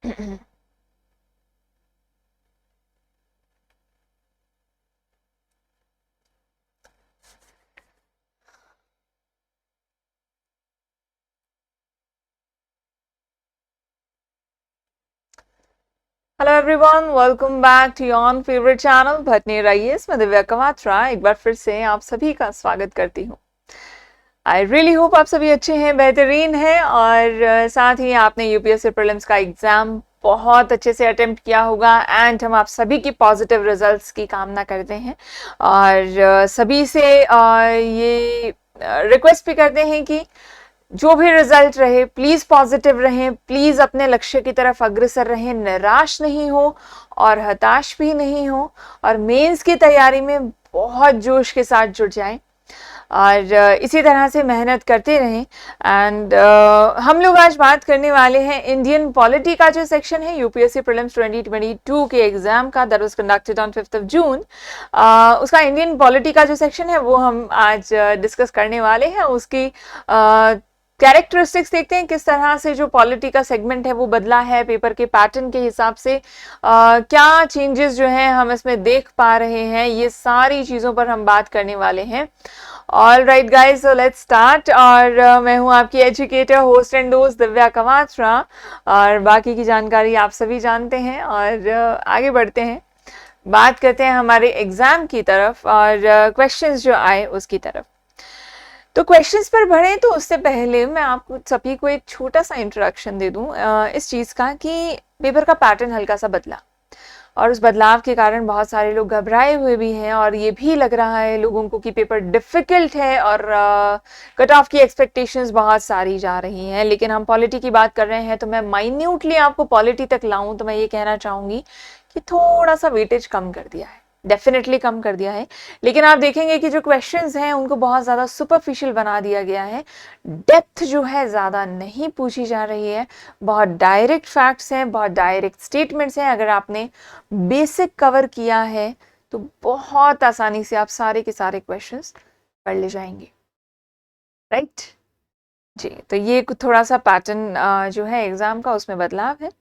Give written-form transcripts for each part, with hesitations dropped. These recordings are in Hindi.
Hello everyone, welcome back to your favourite channel भटनी रईस। मैं दिव्या कवात्रा एक बार फिर से आप सभी का स्वागत करती हूँ। आई रियली होप आप सभी अच्छे हैं, बेहतरीन हैं और साथ ही आपने यूपीएससी प्रीलिम्स का एग्जाम बहुत अच्छे से अटेम्प्ट किया होगा एंड हम आप सभी की पॉजिटिव रिजल्ट्स की कामना करते हैं और सभी से ये रिक्वेस्ट भी करते हैं कि जो भी रिजल्ट रहे प्लीज पॉजिटिव रहें, प्लीज अपने लक्ष्य की तरफ अग्रसर रहें, निराश नहीं हो और हताश भी नहीं हो और मेंस की तैयारी में बहुत जोश के साथ जुट जाएं और इसी तरह से मेहनत करते रहें। एंड हम लोग आज बात करने वाले हैं इंडियन पॉलिटी का जो सेक्शन है यूपीएससी प्रीलिम्स 2022 के एग्जाम का, that was conducted on 5th जून। उसका इंडियन पॉलिटी का जो सेक्शन है वो हम आज डिस्कस करने वाले हैं। उसकी कैरेक्टरिस्टिक्स देखते हैं, किस तरह से जो पॉलिटी का सेगमेंट है वो बदला है पेपर के पैटर्न के हिसाब से, क्या चेंजेस जो हैं हम इसमें देख पा रहे हैं, ये सारी चीज़ों पर हम बात करने वाले हैं। All right guys, so let's start. और मैं हूँ आपकी एजुकेटर, होस्ट एंड दोस्त दिव्या कवात्रा और बाकी की जानकारी आप सभी जानते हैं। और आगे बढ़ते हैं, बात करते हैं हमारे एग्जाम की तरफ और क्वेश्चंस जो आए उसकी तरफ। तो क्वेश्चंस पर बढ़े तो उससे पहले मैं आपको सभी को एक छोटा सा इंट्रोडक्शन दे दूं इस चीज़ का कि पेपर का पैटर्न हल्का सा बदला और उस बदलाव के कारण बहुत सारे लोग घबराए हुए भी हैं और ये भी लग रहा है लोगों को कि पेपर डिफ़िकल्ट है और कट ऑफ की एक्सपेक्टेशंस बहुत सारी जा रही हैं। लेकिन हम पॉलिटी की बात कर रहे हैं तो मैं माइन्यूटली आपको पॉलिटी तक लाऊं तो मैं ये कहना चाहूँगी कि थोड़ा सा वेटेज कम कर दिया है, डेफिनेटली कम कर दिया है। लेकिन आप देखेंगे कि जो क्वेश्चंस हैं उनको बहुत ज़्यादा सुपरफिशियल बना दिया गया है, डेप्थ जो है ज़्यादा नहीं पूछी जा रही है, बहुत डायरेक्ट फैक्ट्स हैं, बहुत डायरेक्ट स्टेटमेंट्स हैं। अगर आपने बेसिक कवर किया है तो बहुत आसानी से आप सारे के सारे क्वेश्चंस पढ़ ले जाएंगे, राइट जी। तो ये थोड़ा सा पैटर्न जो है एग्ज़ाम का उसमें बदलाव है।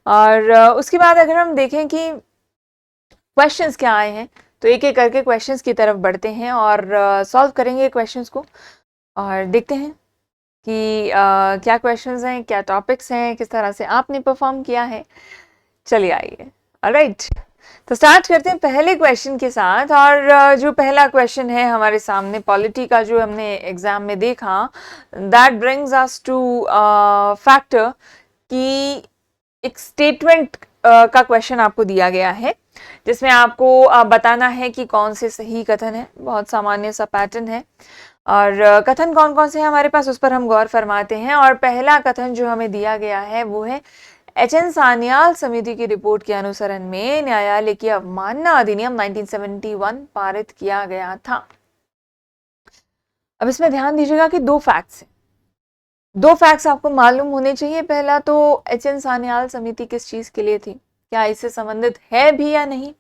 और उसके बाद अगर हम देखें कि क्वेश्चंस क्या आए हैं तो एक एक करके क्वेश्चंस की तरफ बढ़ते हैं और सॉल्व करेंगे क्वेश्चंस को और देखते हैं कि क्या क्वेश्चंस हैं, क्या टॉपिक्स हैं, किस तरह से आपने परफॉर्म किया है। चलिए आइए, ऑलराइट। तो स्टार्ट करते हैं पहले क्वेश्चन के साथ। और जो पहला क्वेश्चन है हमारे सामने पॉलिटी का जो हमने एग्जाम में देखा, that brings us two factor कि एक स्टेटमेंट का क्वेश्चन आपको दिया गया है जिसमें आपको बताना है कि कौन से सही कथन है। बहुत सामान्य सा पैटर्न है और कथन कौन कौन से हैं हमारे पास उस पर हम गौर फरमाते हैं। और पहला कथन जो हमें दिया गया है वो है, एच.एन. सान्याल समिति की रिपोर्ट के अनुसरण में न्यायालय की अवमानना अधिनियम 1971 पारित किया गया था। अब इसमें ध्यान दीजिएगा कि दो फैक्ट्स हैं, दो फैक्ट्स आपको मालूम होने चाहिए। पहला तो एच.एन. सान्याल समिति किस चीज के लिए थी, क्या इससे संबंधित है भी या नहीं,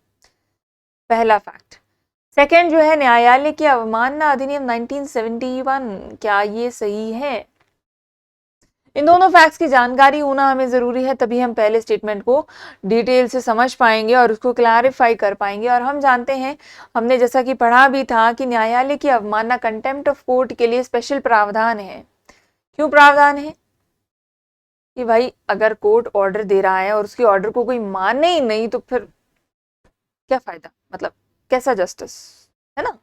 पहला फैक्ट। सेकंड जो है, न्यायालय की अवमानना अधिनियम 1971 क्या ये सही है। इन दोनों फैक्ट्स की जानकारी होना हमें जरूरी है, तभी हम पहले स्टेटमेंट को डिटेल से समझ पाएंगे और उसको क्लैरिफाई कर पाएंगे। और हम जानते हैं, हमने जैसा कि पढ़ा भी था कि न्यायालय की अवमानना कंटेम्प्ट ऑफ कोर्ट के लिए स्पेशल प्रावधान है। क्यों प्रावधान है कि भाई अगर कोर्ट ऑर्डर दे रहा है और उसके ऑर्डर को कोई माने ही नहीं तो फिर क्या फायदा, मतलब कैसा जस्टिस, है ना।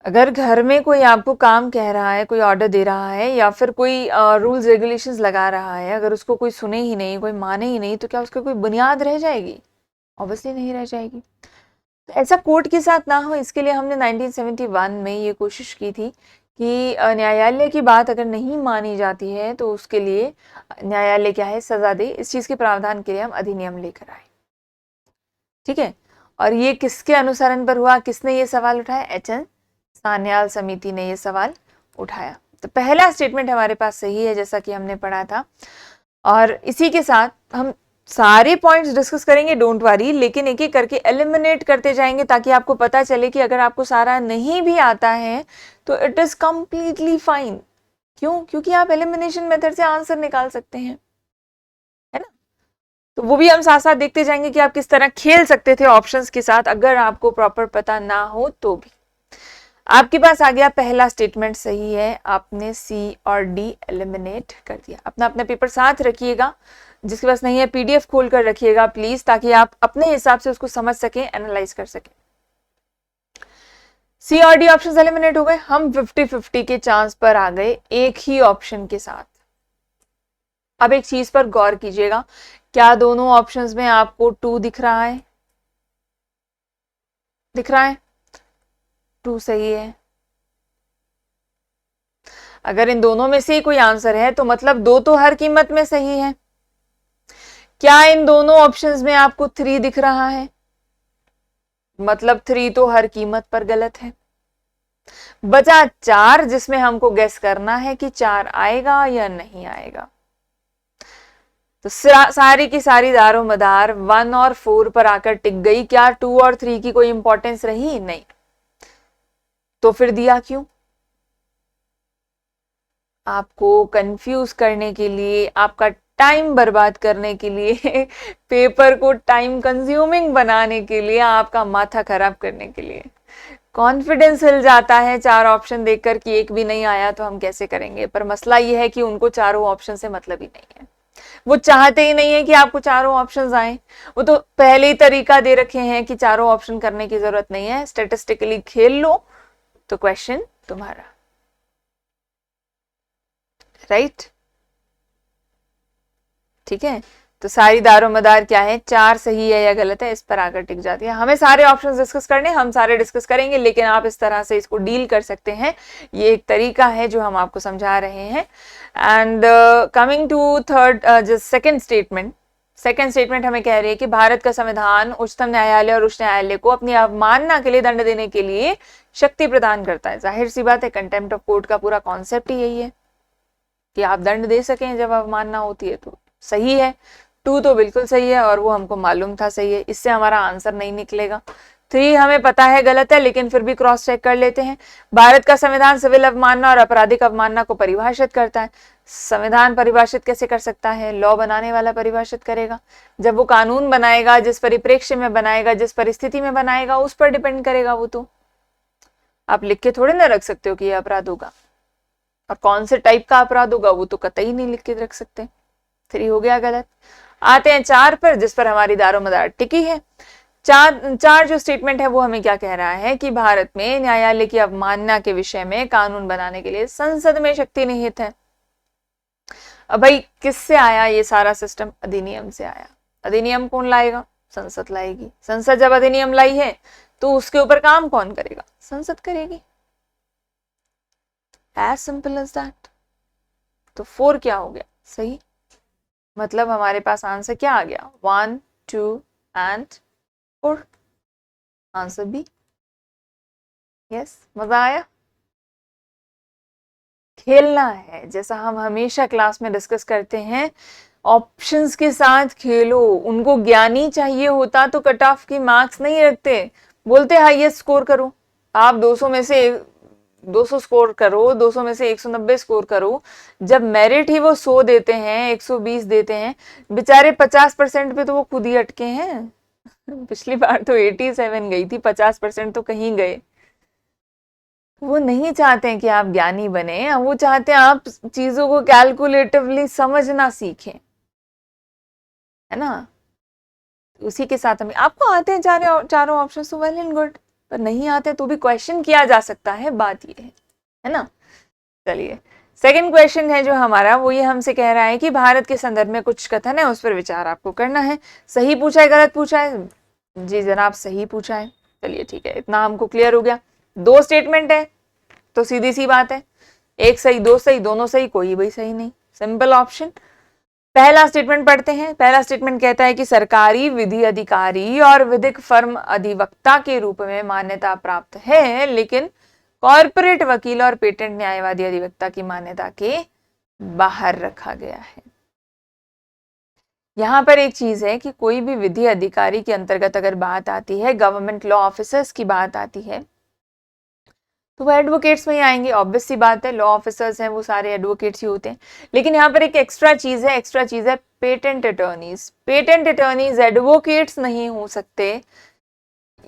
अगर घर में कोई आपको काम कह रहा है, कोई ऑर्डर दे रहा है या फिर कोई रूल्स रेगुलेशंस लगा रहा है, अगर उसको कोई सुने ही नहीं, कोई माने ही नहीं, तो क्या उसकी कोई बुनियाद रह जाएगी? ऑब्वियसली नहीं रह जाएगी। तो ऐसा कोर्ट के साथ ना हो, इसके लिए हमने 1971 में ये कोशिश की थी कि न्यायालय की बात अगर नहीं मानी जाती है तो उसके लिए न्यायालय क्या है, सजा दे। इस चीज़ के प्रावधान के लिए हम अधिनियम लेकर आए, ठीक है। और ये किसके अनुसरण पर हुआ, किसने ये सवाल उठाया? एच.एन. सान्याल समिति ने ये सवाल उठाया। तो पहला स्टेटमेंट हमारे पास सही है जैसा कि हमने पढ़ा था। और इसी के साथ हम सारे पॉइंट्स डिस्कस करेंगे, डोंट वरी, लेकिन एक एक करके एलिमिनेट करते जाएंगे ताकि आपको पता चले कि अगर आपको सारा नहीं भी आता है तो इट इज कंप्लीटली फाइन। क्यों? क्योंकि आप एलिमिनेशन मेथड से आंसर निकाल सकते हैं, है ना। तो वो भी हम साथ साथ देखते जाएंगे कि आप किस तरह खेल सकते थे ऑप्शंस के साथ, अगर आपको प्रॉपर पता ना हो तो भी। आपके पास आ गया पहला स्टेटमेंट सही है, आपने सी और डी एलिमिनेट कर दिया। अपना अपना पेपर साथ रखिएगा, जिसके पास नहीं है पीडीएफ खोल कर रखिएगा प्लीज, ताकि आप अपने हिसाब से उसको समझ सकें, एनालाइज कर सकें। सी और डी ऑप्शंस एलिमिनेट हो गए, हम 50-50 के चांस पर आ गए एक ही ऑप्शन के साथ। अब एक चीज पर गौर कीजिएगा, क्या दोनों ऑप्शंस में आपको 2 दिख रहा है? दिख रहा है 2 सही है। अगर इन दोनों में से ही कोई आंसर है तो मतलब 2 तो हर कीमत में सही है। क्या इन दोनों ऑप्शंस में आपको 3 दिख रहा है? मतलब 3 तो हर कीमत पर गलत है। बचा 4, जिसमें हमको गेस करना है कि 4 आएगा या नहीं आएगा। तो सारी की सारी दारो मदार 1 और 4 पर आकर टिक गई। क्या 2 और 3 की कोई इंपॉर्टेंस रही? नहीं। तो फिर दिया क्यों? आपको कंफ्यूज करने के लिए, आपका टाइम बर्बाद करने के लिए पेपर को टाइम कंज्यूमिंग बनाने के लिए, आपका माथा खराब करने के लिए। कॉन्फिडेंस हिल जाता है 4 ऑप्शन देखकर कि एक भी नहीं आया तो हम कैसे करेंगे। पर मसला यह है कि उनको चारों ऑप्शन से मतलब ही नहीं है, वो चाहते ही नहीं है कि आपको चारों ऑप्शंस आए। वो तो पहले ही तरीका दे रखे हैं कि चारों ऑप्शन करने की जरूरत नहीं है, स्टेटिस्टिकली खेल लो तो क्वेश्चन तुम्हारा। राइट? ठीक है, तो सारी दारोमदार क्या है, 4 सही है या गलत है, इस पर आकर टिक जाती है। हमें सारे ऑप्शंस डिस्कस करने, हम सारे डिस्कस करेंगे, लेकिन आप इस तरह से इसको डील कर सकते हैं। ये एक तरीका है जो हम आपको समझा रहे हैं। And coming to third second statement. Second statement हमें कह रही है कि भारत का संविधान उच्चतम न्यायालय और उच्च न्यायालय को अपनी अवमानना के लिए दंड देने के लिए शक्ति प्रदान करता है। जाहिर सी बात है, कंटेम्प्ट ऑफ कोर्ट का पूरा कॉन्सेप्ट ही यही है कि आप दंड दे सकें जब अवमानना होती है। तो सही है, 2 तो बिल्कुल सही है और वो हमको मालूम था सही है, इससे हमारा आंसर नहीं निकलेगा। 3 हमें पता है गलत है, लेकिन फिर भी क्रॉस चेक कर लेते हैं। भारत का संविधान सिविल अवमानना और आपराधिक अवमानना को परिभाषित करता है। संविधान परिभाषित कैसे कर सकता है? लॉ बनाने वाला परिभाषित करेगा। जब वो कानून बनाएगा, जिस परिप्रेक्ष्य में बनाएगा, जिस परिस्थिति में बनाएगा, उस पर डिपेंड करेगा। वो तो आप लिख के थोड़े ना रख सकते हो कि यह अपराध होगा, और कौन से टाइप का अपराध होगा वो तो कतई नहीं लिख के रख सकते। 3 हो गया गलत। आते हैं 4 पर, जिस पर हमारी दारोमदार टिकी है। 4 जो स्टेटमेंट है वो हमें क्या कह रहा है कि भारत में न्यायालय की अवमानना के विषय में कानून बनाने के लिए संसद में शक्ति निहित है। अब भाई किससे आया ये सारा सिस्टम? अधिनियम से आया। अधिनियम कौन लाएगा? संसद लाएगी। संसद जब अधिनियम लाई है तो उसके ऊपर काम कौन करेगा? संसद करेगी। As simple as that. तो 4 क्या हो गया? सही। मतलब हमारे पास आंसर क्या आ गया? 1, 2 एंड 4। Answer B. यस, मजा आया? खेलना है, जैसा हम हमेशा क्लास में डिस्कस करते हैं, ऑप्शंस के साथ खेलो। उनको ज्ञानी चाहिए होता तो कट ऑफ की मार्क्स नहीं रखते, बोलते हाईएस्ट स्कोर करो। आप 200 में से 200 स्कोर करो, 200 में से 190 स्कोर करो। जब मेरिट ही वो 100 देते हैं, 120 देते हैं, बेचारे 50% पे तो वो खुद ही अटके हैं। पिछली बार तो 87 गई थी, 50% तो कहीं गए। वो नहीं चाहते हैं कि आप ज्ञानी बने, वो चाहते हैं आप चीजों को कैलकुलेटिवली समझना सीखें, है ना? उसी के साथ हमें, आपको आते हैं चारों ऑप्शन तो वेल एंड गुड, पर नहीं आते तो भी क्वेश्चन किया जा सकता है, बात ये है ना? चलिए, सेकंड क्वेश्चन है जो हमारा, वो ये हमसे कह रहा है कि भारत के संदर्भ में कुछ कथन है, उस पर विचार आपको करना है। सही पूछा है गलत पूछा है? जी जनाब, सही पूछा है। चलिए ठीक है, इतना हमको क्लियर हो गया। 2 स्टेटमेंट है तो सीधी सी बात है, 1 सही 2 सही, दोनों सही, कोई भी सही नहीं, सिंपल ऑप्शन। पहला स्टेटमेंट पढ़ते हैं। पहला स्टेटमेंट कहता है कि सरकारी विधि अधिकारी और विधिक फर्म अधिवक्ता के रूप में मान्यता प्राप्त है, लेकिन कॉर्पोरेट वकील और पेटेंट न्यायवादी अधिवक्ता की मान्यता के बाहर रखा गया है। यहां पर एक चीज है कि कोई भी विधि अधिकारी के अंतर्गत अगर बात आती है, गवर्नमेंट लॉ ऑफिसर्स की बात आती है, तो वो एडवोकेट्स में ही आएंगे, ऑब्वियस सी बात है, लॉ ऑफिसर्स हैं वो सारे एडवोकेट्स ही होते हैं। लेकिन यहाँ पर एक एक्स्ट्रा चीज है patent attorneys. Patent attorneys advocates नहीं हो सकते,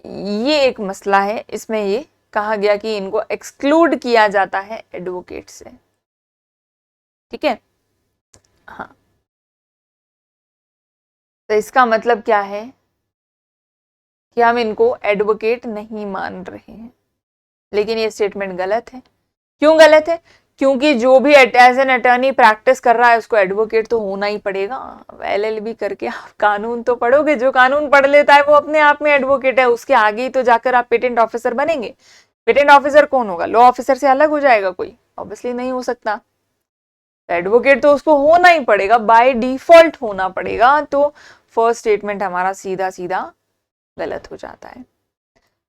ये एक मसला है, इसमें ये कहा गया कि इनको एक्सक्लूड किया जाता है एडवोकेट से, ठीक है। हाँ, तो इसका मतलब क्या है कि हम इनको एडवोकेट नहीं मान रहे हैं, लेकिन ये स्टेटमेंट गलत है। क्यों गलत है? क्योंकि जो भी एज एन अटर्नी प्रैक्टिस कर रहा है उसको एडवोकेट तो होना ही पड़ेगा। LLB करके आप कानून तो पढ़ोगे, जो कानून पढ़ लेता है वो अपने आप में एडवोकेट है, उसके आगे ही तो जाकर आप पेटेंट ऑफिसर बनेंगे। पेटेंट ऑफिसर कौन होगा? लॉ ऑफिसर से अलग हो जाएगा कोई? ऑब्वियसली नहीं हो सकता। एडवोकेट तो उसको होना ही पड़ेगा, बाय डिफॉल्ट होना पड़ेगा। तो फर्स्ट स्टेटमेंट हमारा सीधा सीधा गलत हो जाता है।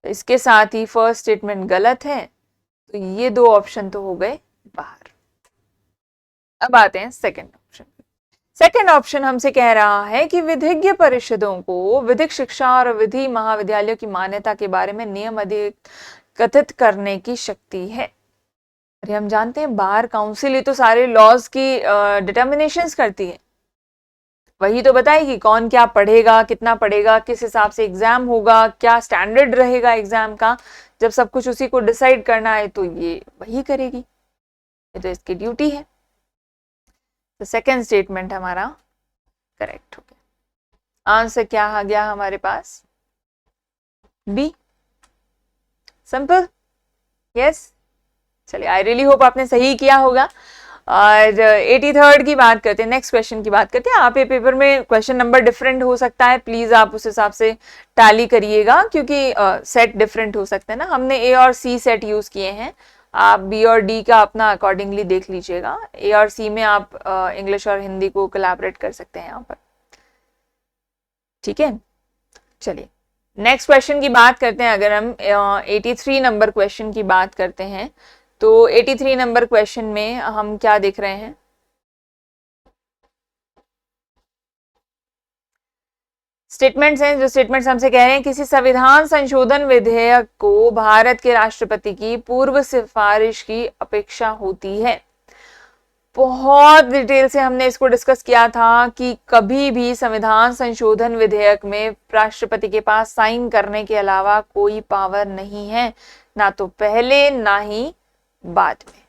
तो इसके साथ ही फर्स्ट स्टेटमेंट गलत है, तो ये दो ऑप्शन तो हो गए बाहर। अब आते हैं सेकंड ऑप्शन। सेकंड ऑप्शन हमसे कह रहा है कि विधिज्ञ परिषदों को विधिक शिक्षा और विधि महाविद्यालयों की मान्यता के बारे में नियम अधिकथित करने की शक्ति है। अरे हम जानते हैं बार काउंसिल ये तो सारे लॉज की डिटर्मिनेशंस करती है, वही तो बताएगी कौन क्या पढ़ेगा, कितना पढ़ेगा, किस हिसाब से एग्जाम होगा, क्या स्टैंडर्ड रहेगा एग्जाम का। जब सब कुछ उसी को डिसाइड करना है तो ये वही करेगी, ये तो इसकी ड्यूटी है। तो सेकंड स्टेटमेंट हमारा करेक्ट हो गया। आंसर क्या आ गया हमारे पास? बी। Simple, yes. चलिए, आई रियली होप आपने सही किया होगा। और 83rd की बात करते हैं, नेक्स्ट क्वेश्चन की बात करते हैं। आप ये पेपर में क्वेश्चन नंबर डिफरेंट हो सकता है, प्लीज आप उस हिसाब से टैली करिएगा, क्योंकि सेट डिफरेंट हो सकते हैं ना। हमने A और C सेट यूज किए हैं, आप B और D का अपना अकॉर्डिंगली देख लीजिएगा। A और C में आप इंग्लिश और हिंदी को कोलैबोरेट कर सकते हैं यहाँ पर, ठीक है। चलिए नेक्स्ट क्वेश्चन की बात करते हैं। अगर हम 83 नंबर क्वेश्चन की बात करते हैं तो 83 नंबर क्वेश्चन में हम क्या देख रहे हैं? स्टेटमेंट्स हैं, जो स्टेटमेंट्स हमसे कह रहे हैं किसी संविधान संशोधन विधेयक को भारत के राष्ट्रपति की पूर्व सिफारिश की अपेक्षा होती है। बहुत डिटेल से हमने इसको डिस्कस किया था कि कभी भी संविधान संशोधन विधेयक में राष्ट्रपति के पास साइन करने के अलावा कोई पावर नहीं है, ना तो पहले ना ही बाद में।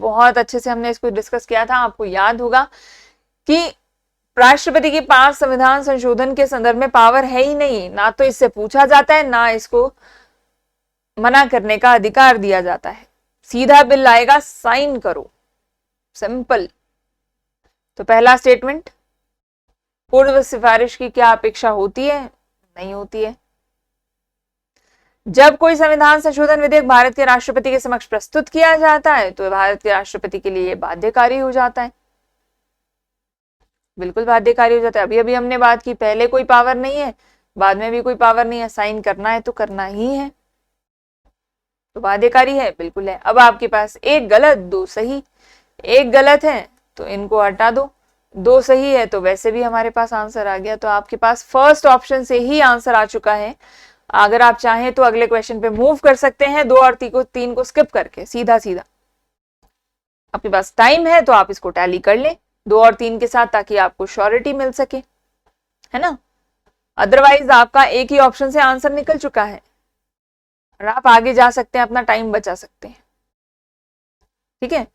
बहुत अच्छे से हमने इसको डिस्कस किया था, आपको याद होगा कि राष्ट्रपति के पास संविधान संशोधन के संदर्भ में पावर है ही नहीं, ना तो इससे पूछा जाता है, ना इसको मना करने का अधिकार दिया जाता है। सीधा बिल आएगा, साइन करो, सिंपल। तो पहला स्टेटमेंट, पूर्व सिफारिश की क्या अपेक्षा होती है? नहीं होती है। जब कोई संविधान संशोधन विधेयक भारत के राष्ट्रपति के समक्ष प्रस्तुत किया जाता है तो भारत के राष्ट्रपति के लिए बाध्यकारी हो जाता है, बिल्कुल बाध्यकारी हो जाता है। अभी अभी हमने बात की, पहले कोई पावर नहीं है, बाद में भी कोई पावर नहीं है, साइन करना है तो करना ही है, तो बाध्यकारी है, बिल्कुल है। अब आपके पास एक गलत दो सही, एक गलत है तो इनको हटा दो, दो सही है तो वैसे भी हमारे पास आंसर आ गया। तो आपके पास फर्स्ट ऑप्शन से ही आंसर आ चुका है। अगर आप चाहें तो अगले क्वेश्चन पे मूव कर सकते हैं, 2 और 3 को स्किप करके सीधा सीधा। आपके पास टाइम है तो आप इसको टैली कर लें 2 और 3 के साथ, ताकि आपको श्योरिटी मिल सके, है ना। अदरवाइज आपका एक ही ऑप्शन से आंसर निकल चुका है और आप आगे जा सकते हैं, अपना टाइम बचा सकते हैं, ठीक है।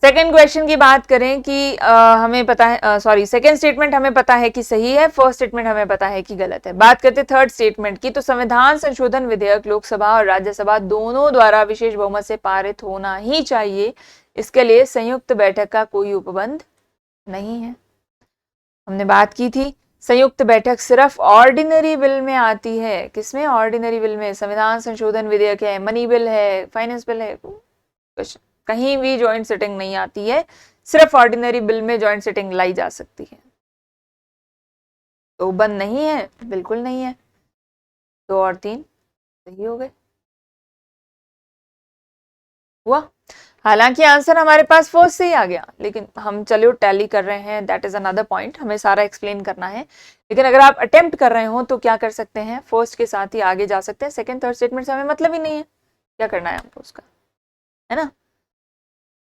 सेकेंड क्वेश्चन की बात करें कि हमें पता है, सॉरी, सेकेंड स्टेटमेंट हमें पता है कि सही है, फर्स्ट स्टेटमेंट हमें पता है कि गलत है। बात करते थर्ड स्टेटमेंट की, तो संविधान संशोधन विधेयक लोकसभा और राज्यसभा दोनों द्वारा विशेष बहुमत से पारित होना ही चाहिए, इसके लिए संयुक्त बैठक का कोई उपबंध नहीं है। हमने बात की थी संयुक्त बैठक सिर्फ ऑर्डिनरी बिल में आती है। किसमें? ऑर्डिनरी बिल में। संविधान संशोधन विधेयक है, मनी बिल है, फाइनेंस बिल है, कहीं भी ज्वाइंट सिटिंग नहीं आती है, सिर्फ ऑर्डिनरी बिल में ज्वाइंट सिटिंग लाई जा सकती है। तो बंद नहीं है, बिल्कुल नहीं है। 2 और 3 सही हो गए, हुआ। हालांकि आंसर हमारे पास फर्स्ट से ही आ गया, लेकिन हम चलो टैली कर रहे हैं, दैट इज अनदर पॉइंट, हमें सारा एक्सप्लेन करना है। लेकिन अगर आप अटेम्प्ट कर रहे हो तो क्या कर सकते हैं, फर्स्ट के साथ ही आगे जा सकते हैं, सेकंड थर्ड स्टेटमेंट से हमें मतलब ही नहीं है, क्या करना है हमको उसका, है ना।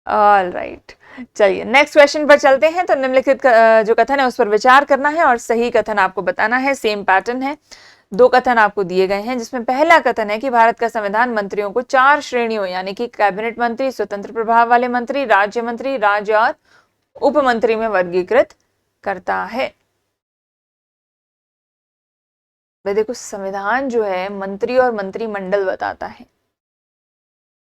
ऑल राइट, चलिए नेक्स्ट क्वेश्चन पर चलते हैं। तो निम्नलिखित जो कथन है उस पर विचार करना है और सही कथन आपको बताना है। सेम पैटर्न है, दो कथन आपको दिए गए हैं, जिसमें पहला कथन है कि भारत का संविधान मंत्रियों को 4 श्रेणियों यानी कि कैबिनेट मंत्री, स्वतंत्र प्रभाव वाले मंत्री, राज्य मंत्री, राज्य और उप मंत्री में वर्गीकृत करता है। भाई देखो, संविधान जो है मंत्री और मंत्रिमंडल बताता है,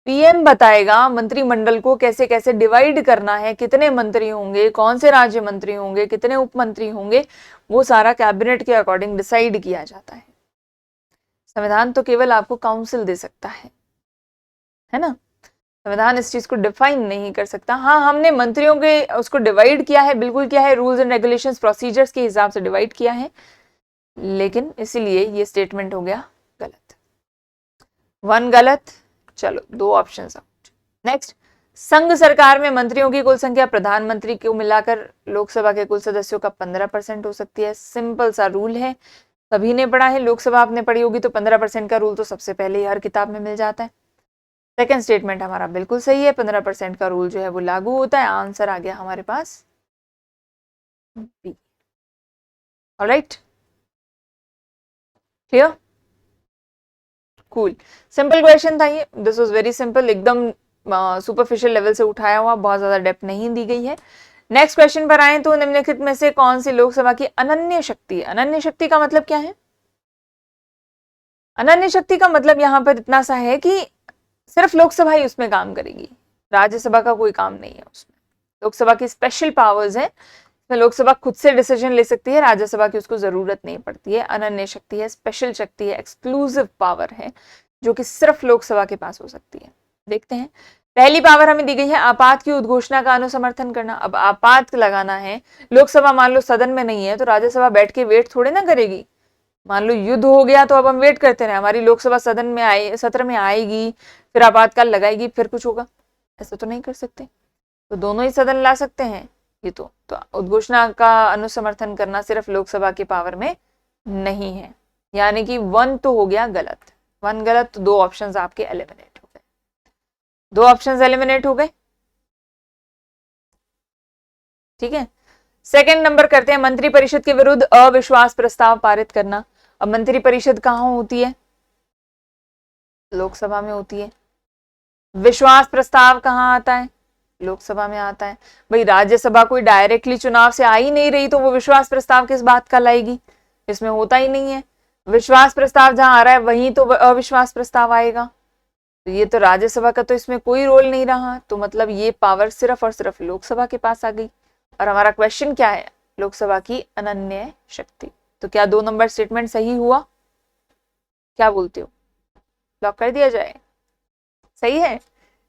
पीएम बताएगा मंत्रिमंडल को कैसे कैसे डिवाइड करना है, कितने मंत्री होंगे, कौन से राज्य मंत्री होंगे, कितने उप मंत्री होंगे, वो सारा कैबिनेट के अकॉर्डिंग डिसाइड किया जाता है। संविधान तो केवल आपको काउंसिल दे सकता है ना। संविधान इस चीज को डिफाइन नहीं कर सकता। हाँ, हमने मंत्रियों के उसको डिवाइड किया है, बिल्कुल किया है, रूल्स एंड रेगुलेशंस प्रोसीजर्स के हिसाब से डिवाइड किया है, लेकिन इसीलिए ये स्टेटमेंट हो गया गलत, 1 गलत। चलो 2 ऑप्शन। नेक्स्ट, संघ सरकार में मंत्रियों की कुल संख्या प्रधानमंत्री को मिलाकर लोकसभा के कुल सदस्यों का 15% हो सकती है। सिंपल सा रूल है, सभी ने पढ़ा है, लोकसभा आपने पढ़ी होगी, तो 15% का रूल तो सबसे पहले ही हर किताब में मिल जाता है। सेकेंड स्टेटमेंट हमारा बिल्कुल सही है, 15% का रूल जो है वो लागू होता है। आंसर आ गया हमारे पास B. Alright, clear, cool, simple question था ये, दिस वाज वेरी सिंपल, एकदम सुपरफिशियल लेवल से उठाया हुआ, बहुत ज्यादा डेप्थ नहीं दी गई है। नेक्स्ट क्वेश्चन पर आए तो निम्नलिखित में से कौन सी लोकसभा की अनन्य शक्ति है। अनन्य शक्ति का मतलब क्या है? अनन्य शक्ति का मतलब यहां पर इतना सा है कि सिर्फ लोकसभा ही उसमें काम करेगी, राज्यसभा का कोई काम नहीं है उसमें। लोकसभा की स्पेशल पावर्स है, लोकसभा खुद से डिसीजन ले सकती है, राज्यसभा की उसको जरूरत नहीं पड़ती है। अनन्य शक्ति है, स्पेशल शक्ति है, एक्सक्लूसिव पावर है, जो कि सिर्फ लोकसभा के पास हो सकती है। देखते हैं, पहली पावर हमें दी गई है आपात की उद्घोषणा का अनुसमर्थन करना। अब आपात लगाना है, लोकसभा मान लो सदन में नहीं है, तो राज्यसभा बैठ के वेट थोड़े ना करेगी। मान लो युद्ध हो गया तो अब हम वेट करते रहे, हमारी लोकसभा सदन में सत्र में आएगी, फिर आपातकाल लगाएगी, फिर कुछ होगा, ऐसा तो नहीं कर सकते। तो दोनों ही सदन ला सकते हैं ये तो उद्घोषणा का अनुसमर्थन करना सिर्फ लोकसभा की पावर में नहीं है, यानी कि 1 तो हो गया गलत, 1 गलत, तो 2 ऑप्शंस आपके एलिमिनेट हो गए, 2 ऑप्शंस एलिमिनेट हो गए। ठीक है, सेकंड नंबर करते हैं, मंत्री परिषद के विरुद्ध अविश्वास प्रस्ताव पारित करना। अब मंत्री परिषद कहां होती है? लोकसभा में होती है। विश्वास प्रस्ताव कहां आता है? लोकसभा में आता है। भाई राज्यसभा कोई डायरेक्टली चुनाव से आ ही नहीं रही, तो वो विश्वास प्रस्ताव किस बात का लाएगी? इसमें होता ही नहीं है। विश्वास प्रस्ताव जहां आ रहा है वहीं तो अविश्वास प्रस्ताव आएगा, तो ये तो राज्यसभा का तो इसमें कोई रोल नहीं रहा, तो मतलब ये पावर सिर्फ और सिर्फ लोकसभा के पास आ गई। और हमारा क्वेश्चन क्या है? लोकसभा की अनन्य शक्ति। तो क्या 2 नंबर स्टेटमेंट सही हुआ? क्या बोलते हो, लॉक कर दिया जाए? सही है,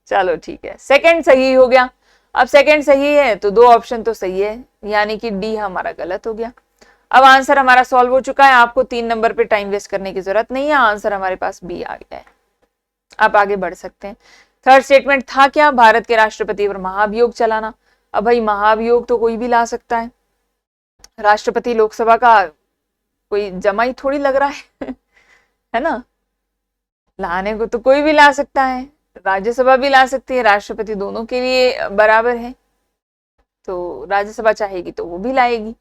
चलो ठीक है, सेकंड सही हो गया। अब सेकंड सही है तो 2 ऑप्शन तो सही है, यानी कि डी हमारा गलत हो गया। अब आंसर हमारा सॉल्व हो चुका है, आपको 3 नंबर पे टाइम वेस्ट करने की जरूरत नहीं है, आंसर हमारे पास बी आ गया है। आप आगे बढ़ सकते हैं। थर्ड स्टेटमेंट था क्या? भारत के राष्ट्रपति पर महाभियोग चलाना। अब भाई महाभियोग तो कोई भी ला सकता है, राष्ट्रपति लोकसभा का कोई जमा ही थोड़ी लग रहा है है ना, लाने को तो कोई भी ला सकता है, राज्यसभा भी ला सकती है, राष्ट्रपति दोनों के लिए बराबर है, तो राज्यसभा चाहेगी तो वो भी लाएगी,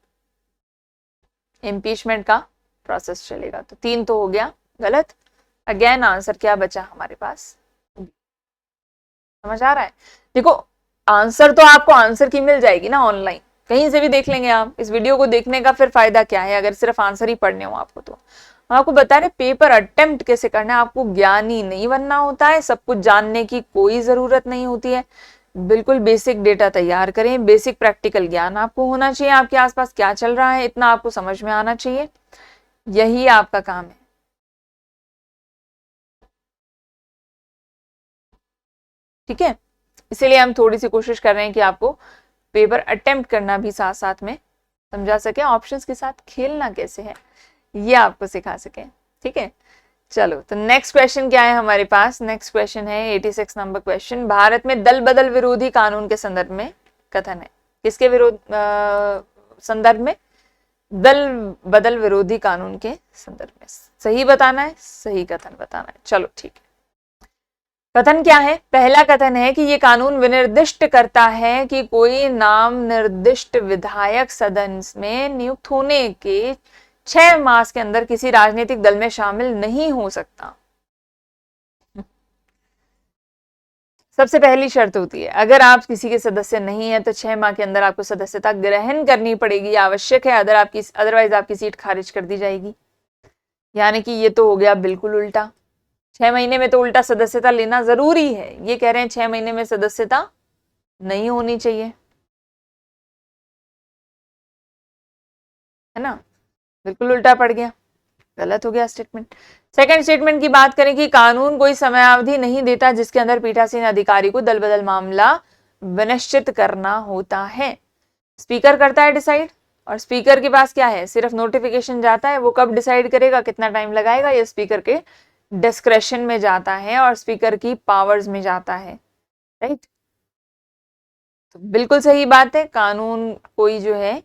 इम्पीचमेंट का प्रोसेस चलेगा। तो 3 तो हो गया गलत। अगेन आंसर क्या बचा हमारे पास? समझ आ रहा है? देखो, आंसर तो आपको आंसर की मिल जाएगी ना, ऑनलाइन कहीं से भी देख लेंगे आप। इस वीडियो को देखने का फिर फायदा क्या है अगर सिर्फ आंसर ही पढ़ने हो आपको? तो आपको बता रहे पेपर अटेम्प्ट कैसे करना है, आपको ज्ञानी नहीं बनना होता है, सब कुछ जानने की कोई जरूरत नहीं होती है। बिल्कुल बेसिक डेटा तैयार करें, बेसिक प्रैक्टिकल ज्ञान आपको होना चाहिए, आपके आसपास क्या चल रहा है इतना आपको समझ में आना चाहिए, यही आपका काम है। ठीक है, इसीलिए हम थोड़ी सी कोशिश कर रहे हैं कि आपको पेपर अटेम्प्ट करना भी साथ साथ में समझा सके, ऑप्शंस के साथ खेलना कैसे है ये आपको सिखा सके। ठीक है, चलो, तो नेक्स्ट क्वेश्चन क्या है हमारे पास? नेक्स्ट क्वेश्चन है 86 नंबर क्वेश्चन। भारत में दल बदल विरोधी कानून के संदर्भ में कथन है। किसके विरोध संदर्भ में? दल बदल विरोधी कानून के संदर्भ में। सही बताना है, सही कथन बताना है। चलो ठीक है। कथन क्या है? पहला कथन है कि ये कानून विनिर्दिष्ट करता है कि कोई नाम निर्दिष्ट विधायक सदन में नियुक्त होने के 6 मास के अंदर किसी राजनीतिक दल में शामिल नहीं हो सकता। सबसे पहली शर्त होती है, अगर आप किसी के सदस्य नहीं है तो 6 माह के अंदर आपको सदस्यता ग्रहण करनी पड़ेगी, आवश्यक है। अदरवाइज आपकी सीट खारिज कर दी जाएगी। यानी कि ये तो हो गया बिल्कुल उल्टा। 6 महीने में तो उल्टा सदस्यता लेना जरूरी है। ये कह रहे हैं 6 महीने में सदस्यता नहीं होनी चाहिए, है ना? बिल्कुल उल्टा पड़ गया, गलत हो गया स्टेटमेंट। सेकंड स्टेटमेंट की बात करें कि कानून कोई समयावधि नहीं देता जिसके अंदर पीठासीन अधिकारी को दल बदल मामला विनिश्चित करना होता है। स्पीकर करता है डिसाइड, और स्पीकर के पास क्या है? सिर्फ नोटिफिकेशन जाता है। वो कब डिसाइड करेगा, कितना टाइम लगाएगा, ये स्पीकर के डिस्क्रेशन में जाता है और स्पीकर की पावर्स में जाता है। राइट, तो बिल्कुल सही बात है। कानून कोई जो है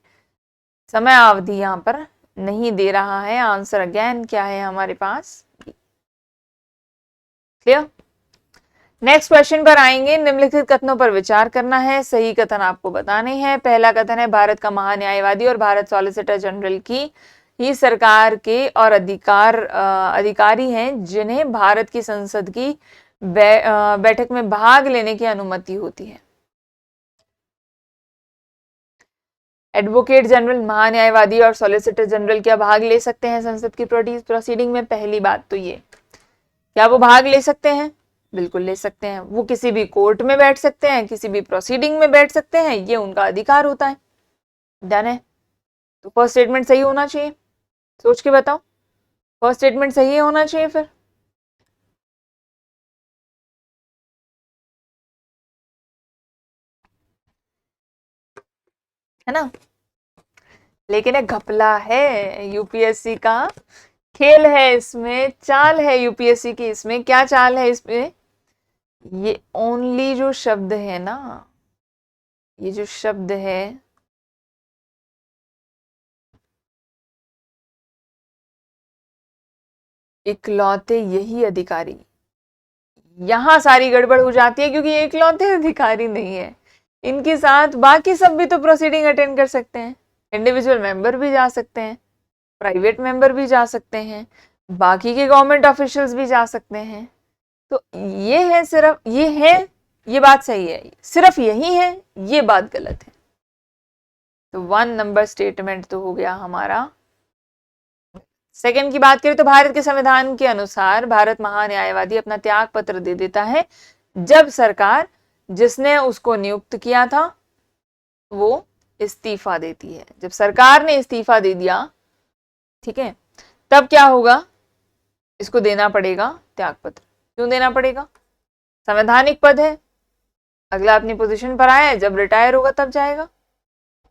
समय अवधि यहां पर नहीं दे रहा है। आंसर अगेन क्या है हमारे पास? क्लियर? नेक्स्ट क्वेश्चन पर आएंगे। निम्नलिखित कथनों पर विचार करना है, सही कथन आपको बताने हैं। पहला कथन है, भारत का महान्यायवादी और भारत सॉलिसिटर जनरल की ही सरकार के और अधिकारी हैं जिन्हें भारत की संसद की बैठक में भाग लेने की अनुमति होती है। एडवोकेट जनरल, महान्यायवादी और सॉलिसिटर जनरल क्या भाग ले सकते हैं संसद की प्रोसीडिंग में? पहली बात तो ये, क्या वो भाग ले सकते हैं? बिल्कुल ले सकते हैं। वो किसी भी कोर्ट में बैठ सकते हैं, किसी भी प्रोसीडिंग में बैठ सकते हैं, ये उनका अधिकार होता है। डन है। तो फर्स्ट स्टेटमेंट सही होना चाहिए। सोच के बताओ, फर्स्ट स्टेटमेंट सही होना चाहिए फिर। है ना? लेकिन एक घपला है, यूपीएससी का खेल है इसमें, चाल है यूपीएससी की। इसमें क्या चाल है? इसमें ये ओनली जो शब्द है ना, ये जो शब्द है इकलौते यही अधिकारी, यहां सारी गड़बड़ हो जाती है, क्योंकि ये इकलौते अधिकारी नहीं है। इनके साथ बाकी सब भी तो प्रोसीडिंग अटेंड कर सकते हैं। इंडिविजुअल मेंबर भी जा सकते हैं, प्राइवेट मेंबर भी जा सकते हैं, बाकी के गवर्नमेंट ऑफिशियल्स भी जा सकते हैं। तो ये है, सिर्फ ये है, ये बात सही है, सिर्फ यही है, ये बात गलत है। तो 1 नंबर स्टेटमेंट तो हो गया हमारा। सेकंड की बात करें तो भारत के संविधान के अनुसार भारत महान्यायवादी अपना त्याग पत्र दे देता है जब सरकार जिसने उसको नियुक्त किया था वो इस्तीफा देती है। जब सरकार ने इस्तीफा दे दिया, ठीक है, तब क्या होगा? इसको देना पड़ेगा त्याग पत्र। क्यों देना पड़ेगा? संवैधानिक पद है, अगला अपनी पोजीशन पर आया है, जब रिटायर होगा तब जाएगा।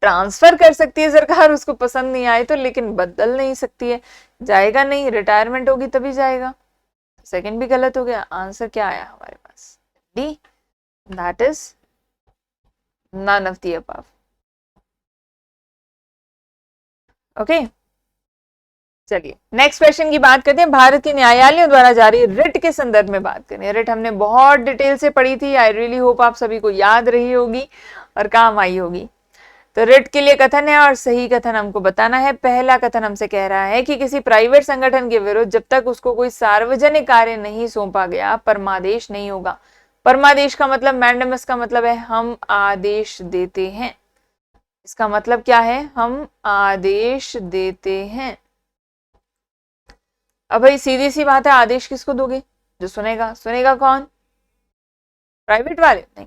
ट्रांसफर कर सकती है सरकार, उसको पसंद नहीं आए तो, लेकिन बदल नहीं सकती है। जाएगा नहीं, रिटायरमेंट होगी तभी जाएगा। सेकंड भी गलत हो गया। आंसर क्या आया हमारे पास? D, that is none of the above. Okay, चलिए नेक्स्ट क्वेश्चन की बात करते हैं। भारत के न्यायालयों द्वारा जारी रिट के संदर्भ में बात करें। रिट हमने बहुत डिटेल से पढ़ी थी। आई रियली होप आप सभी को याद रही होगी और काम आई होगी। तो रिट के लिए कथन है और सही कथन हमको बताना है। पहला कथन हमसे कह रहा है कि किसी प्राइवेट संगठन के विरुद्ध जब तक उसको कोई सार्वजनिक कार्य नहीं सौंपा गया, परमादेश नहीं होगा। परमादेश का मतलब, मैंडेमस का मतलब है हम आदेश देते हैं। इसका मतलब क्या है? हम आदेश देते हैं। अब भाई सीधी सी बात है, आदेश किसको दोगे? जो सुनेगा। सुनेगा कौन? प्राइवेट वाले नहीं,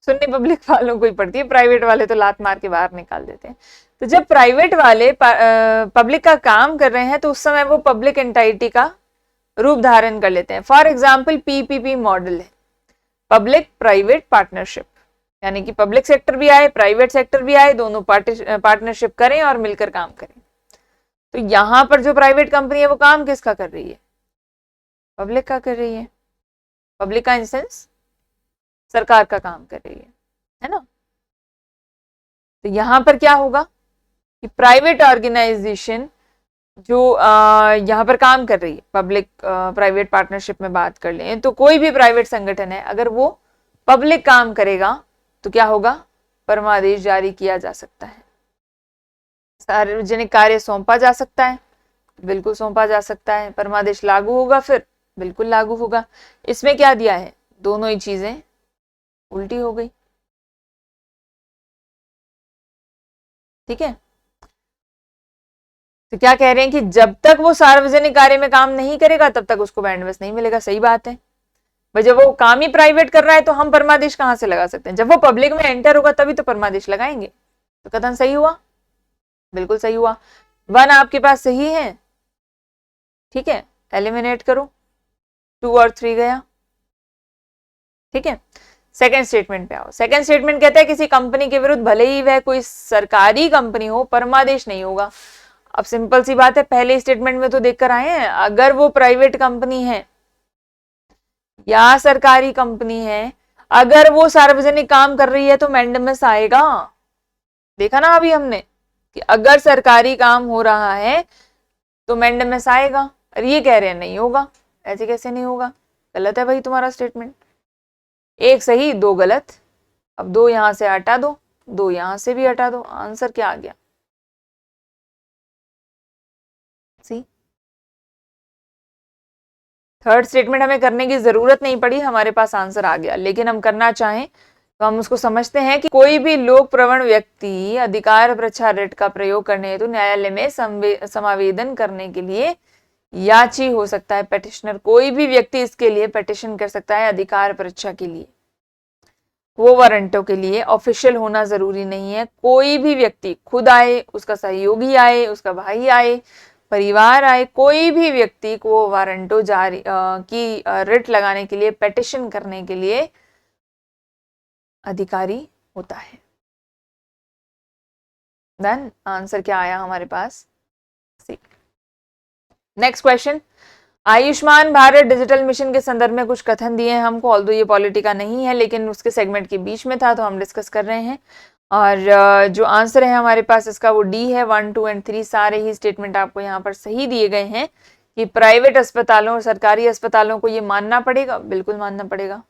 सुननी पब्लिक वालों को ही पड़ती है। प्राइवेट वाले तो लात मार के बाहर निकाल देते हैं। तो जब प्राइवेट वाले पब्लिक का काम कर रहे हैं तो उस समय वो पब्लिक एंटाइटी का रूप धारण कर लेते हैं। फॉर एग्जाम्पल पीपीपी मॉडल है, पब्लिक प्राइवेट पार्टनरशिप, यानी कि पब्लिक सेक्टर भी आए, प्राइवेट सेक्टर भी आए, दोनों पार्टनरशिप करें और मिलकर काम करें। तो यहां पर जो प्राइवेट कंपनी है वो काम किसका कर रही है? पब्लिक का कर रही है। पब्लिक का इन सेंस सरकार का काम कर रही है ना। तो यहां पर क्या होगा कि प्राइवेट ऑर्गेनाइजेशन जो यहाँ पर काम कर रही है, पब्लिक प्राइवेट पार्टनरशिप में बात कर लें तो कोई भी प्राइवेट संगठन है, अगर वो पब्लिक काम करेगा तो क्या होगा? परमादेश जारी किया जा सकता है। सार्वजनिक कार्य सौंपा जा सकता है, बिल्कुल सौंपा जा सकता है। परमादेश लागू होगा फिर, बिल्कुल लागू होगा। इसमें क्या दिया है? दोनों ही चीजें उल्टी हो गई। ठीक है, तो क्या कह रहे हैं कि जब तक वो सार्वजनिक कार्य में काम नहीं करेगा तब तक उसको बैंडविड्थ नहीं मिलेगा। सही बात है भाई, जब वो काम ही प्राइवेट कर रहा है तो हम परमादेश कहां से लगा सकते हैं? जब वो पब्लिक में एंटर होगा तभी तो परमादेश लगाएंगे। तो कथन सही हुआ, बिल्कुल सही हुआ। 1 आपके पास सही है। ठीक है, एलिमिनेट करो, 2 और 3 गया। ठीक है, सेकेंड स्टेटमेंट पे आओ। सेकेंड स्टेटमेंट कहता है किसी कंपनी के विरुद्ध भले ही वह कोई सरकारी कंपनी हो, परमादेश नहीं होगा। अब सिंपल सी बात है, पहले स्टेटमेंट में तो देखकर आए हैं, अगर वो प्राइवेट कंपनी है या सरकारी कंपनी है, अगर वो सार्वजनिक काम कर रही है तो मैंडेमस आएगा। देखा ना अभी हमने कि अगर सरकारी काम हो रहा है तो मैंडेमस आएगा, और ये कह रहे हैं नहीं होगा। ऐसे कैसे नहीं होगा? गलत है भाई तुम्हारा स्टेटमेंट। 1 सही 2 गलत। अब 2 यहां से हटा दो, 2 यहां से भी हटा दो, आंसर क्या आ गया? सी। थर्ड स्टेटमेंट हमें करने की जरूरत नहीं पड़ी, हमारे पास आंसर आ गया। लेकिन हम करना चाहें तो हम उसको समझते हैं कि कोई भी लोक प्रवण व्यक्ति अधिकार परीक्षा रिट का प्रयोग करने हेतु न्यायालय में समावेदन करने के लिए याची हो सकता है। पेटिशनर, कोई भी व्यक्ति इसके लिए पेटिशन कर सकता है अधिकार परीक्षा के लिए। वो वारंटों के लिए ऑफिशियल होना जरूरी नहीं है, कोई भी व्यक्ति खुद आए, उसका सहयोगी आए, उसका भाई आए, परिवार आए, कोई भी व्यक्ति को वारंटो जारी की रिट लगाने के लिए, पेटिशन करने के लिए अधिकारी होता है। देन आंसर क्या आया हमारे पास? C. Next question, Ayushman Bharat digital mission के संदर्भ में कुछ कथन दिए हैं हमको। ऑल्दो ये पॉलिटिका नहीं है लेकिन उसके सेगमेंट के बीच में था तो हम डिस्कस कर रहे हैं। और जो आंसर है हमारे पास इसका वो डी है। 1, 2 एंड 3 सारे ही स्टेटमेंट आपको यहाँ पर सही दिए गए हैं कि प्राइवेट अस्पतालों और सरकारी अस्पतालों को ये मानना पड़ेगा, बिल्कुल मानना पड़ेगा,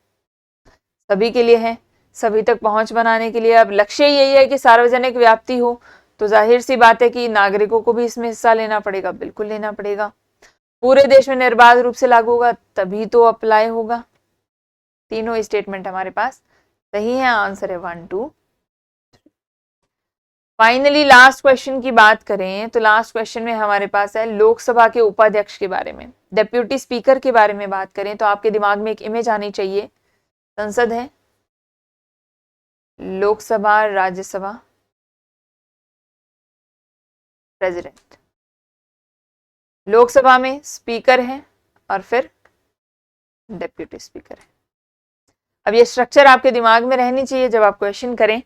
सभी के लिए है, सभी तक पहुंच बनाने के लिए। अब लक्ष्य यही है कि सार्वजनिक व्याप्ति हो, तो जाहिर सी बात है कि नागरिकों को भी इसमें हिस्सा लेना पड़ेगा, बिल्कुल लेना पड़ेगा। पूरे देश में निर्बाध रूप से लागू होगा तभी तो अप्लाई होगा। तीनों स्टेटमेंट हमारे पास सही है, आंसर है 1, 2। फाइनली लास्ट क्वेश्चन की बात करें तो लास्ट क्वेश्चन में हमारे पास है लोकसभा के उपाध्यक्ष के बारे में, डेप्यूटी स्पीकर के बारे में बात करें तो आपके दिमाग में एक इमेज आनी चाहिए। संसद है, लोकसभा, राज्यसभा, प्रेसिडेंट। लोकसभा में स्पीकर है और फिर डेप्यूटी स्पीकर है। अब ये स्ट्रक्चर आपके दिमाग में रहनी चाहिए जब आप क्वेश्चन करें।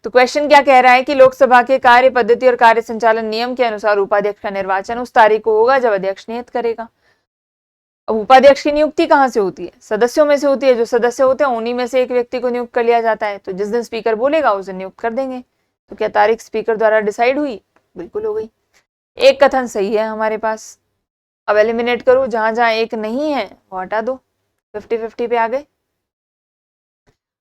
तो क्वेश्चन क्या कह रहा है कि लोकसभा के कार्य पद्धति और कार्य संचालन नियम के अनुसार उपाध्यक्ष का निर्वाचन उस तारीख को होगा जब अध्यक्ष नियत करेगा। अब उपाध्यक्ष की नियुक्ति कहां से होती है? सदस्यों में से होती है। जो सदस्य होते हैं उन्हीं में से एक व्यक्ति को नियुक्त कर लिया जाता है। तो जिस दिन स्पीकर बोलेगा उस दिन नियुक्त कर देंगे। तो क्या तारीख स्पीकर द्वारा डिसाइड हुई? बिल्कुल हो गई। एक कथन सही है हमारे पास। अब एलिमिनेट करो, जहां जहां एक नहीं है वो हटा दो। 50-50 पे आ गए।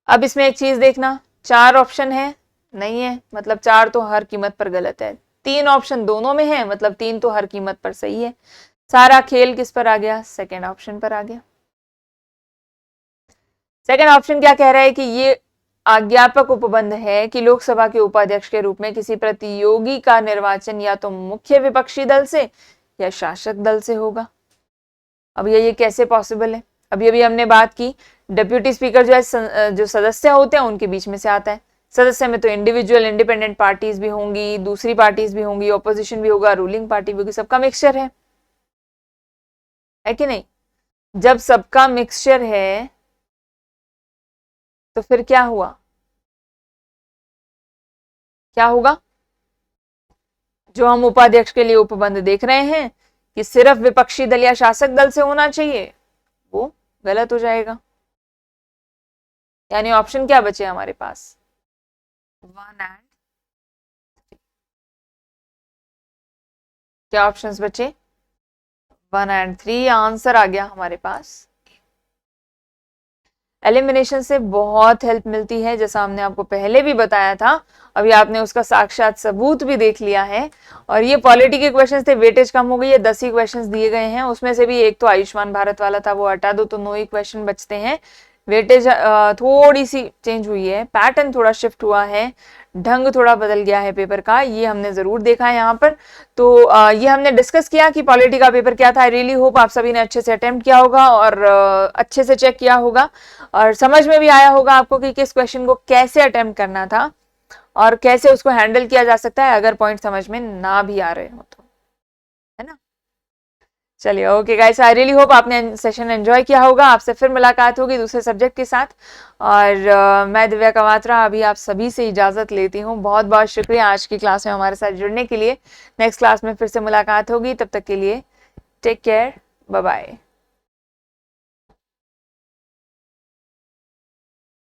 अब इसमें एक चीज देखना, 4 ऑप्शन है, नहीं है मतलब 4 तो हर कीमत पर गलत है। 3 ऑप्शन दोनों में है मतलब 3 तो हर कीमत पर सही है। सारा खेल किस पर आ गया? सेकेंड ऑप्शन पर आ गया। सेकेंड ऑप्शन क्या कह रहा है कि ये आज्ञापक उपबंध है कि लोकसभा के उपाध्यक्ष के रूप में किसी प्रतियोगी का निर्वाचन या तो मुख्य विपक्षी दल से या शासक दल से होगा। अब ये कैसे पॉसिबल है? अभी अभी हमने बात की, डेप्यूटी स्पीकर जो है जो सदस्य होते हैं उनके बीच में से आता है। सदस्य में तो इंडिविजुअल इंडिपेंडेंट पार्टीज भी होंगी, दूसरी पार्टीज भी होंगी, ऑपोजिशन भी होगा, रूलिंग पार्टी भी होगी, सबका मिक्सचर है कि नहीं? जब सबका मिक्सचर है तो फिर क्या हुआ? क्या होगा? जो हम उपाध्यक्ष के लिए उपबंध देख रहे हैं कि सिर्फ विपक्षी दल या शासक दल से होना चाहिए, वो गलत हो जाएगा। यानी ऑप्शन क्या बचे हमारे पास, 1 एंड 3। क्या ऑप्शंस बचे, 1 एंड 3। आंसर आ गया हमारे पास। एलिमिनेशन से बहुत हेल्प मिलती है, जैसा हमने आपको पहले भी बताया था, अभी आपने उसका साक्षात सबूत भी देख लिया है। और ये पॉलिटी के क्वेश्चंस थे, वेटेज कम हो गई है, 10 ही क्वेश्चंस दिए गए हैं, उसमें से भी एक तो आयुष्मान भारत वाला था, वो हटा दो तो 9 ही क्वेश्चन बचते हैं। वेटेज थोड़ी सी चेंज हुई है, पैटर्न थोड़ा शिफ्ट हुआ है, ढंग थोड़ा बदल गया है पेपर का, ये हमने जरूर देखा है यहाँ पर। तो ये हमने डिस्कस किया कि पॉलिटी का पेपर क्या था। आई रियली होप आप सभी ने अच्छे से अटेम्प्ट किया होगा और अच्छे से चेक किया होगा और समझ में भी आया होगा आपको कि किस क्वेश्चन को कैसे अटेम्प्ट करना था और कैसे उसको हैंडल किया जा सकता है अगर पॉइंट समझ में ना भी आ रहे हो तो, है ना। चलिए okay guys, I really hope आपने सेशन एंजॉय किया होगा। आपसे फिर मुलाकात होगी दूसरे सब्जेक्ट के साथ और मैं दिव्या कवात्रा अभी आप सभी से इजाजत लेती हूँ। बहुत बहुत शुक्रिया आज की क्लास में हमारे साथ जुड़ने के लिए। नेक्स्ट क्लास में फिर से मुलाकात होगी, तब तक के लिए टेक केयर, बाय बाय।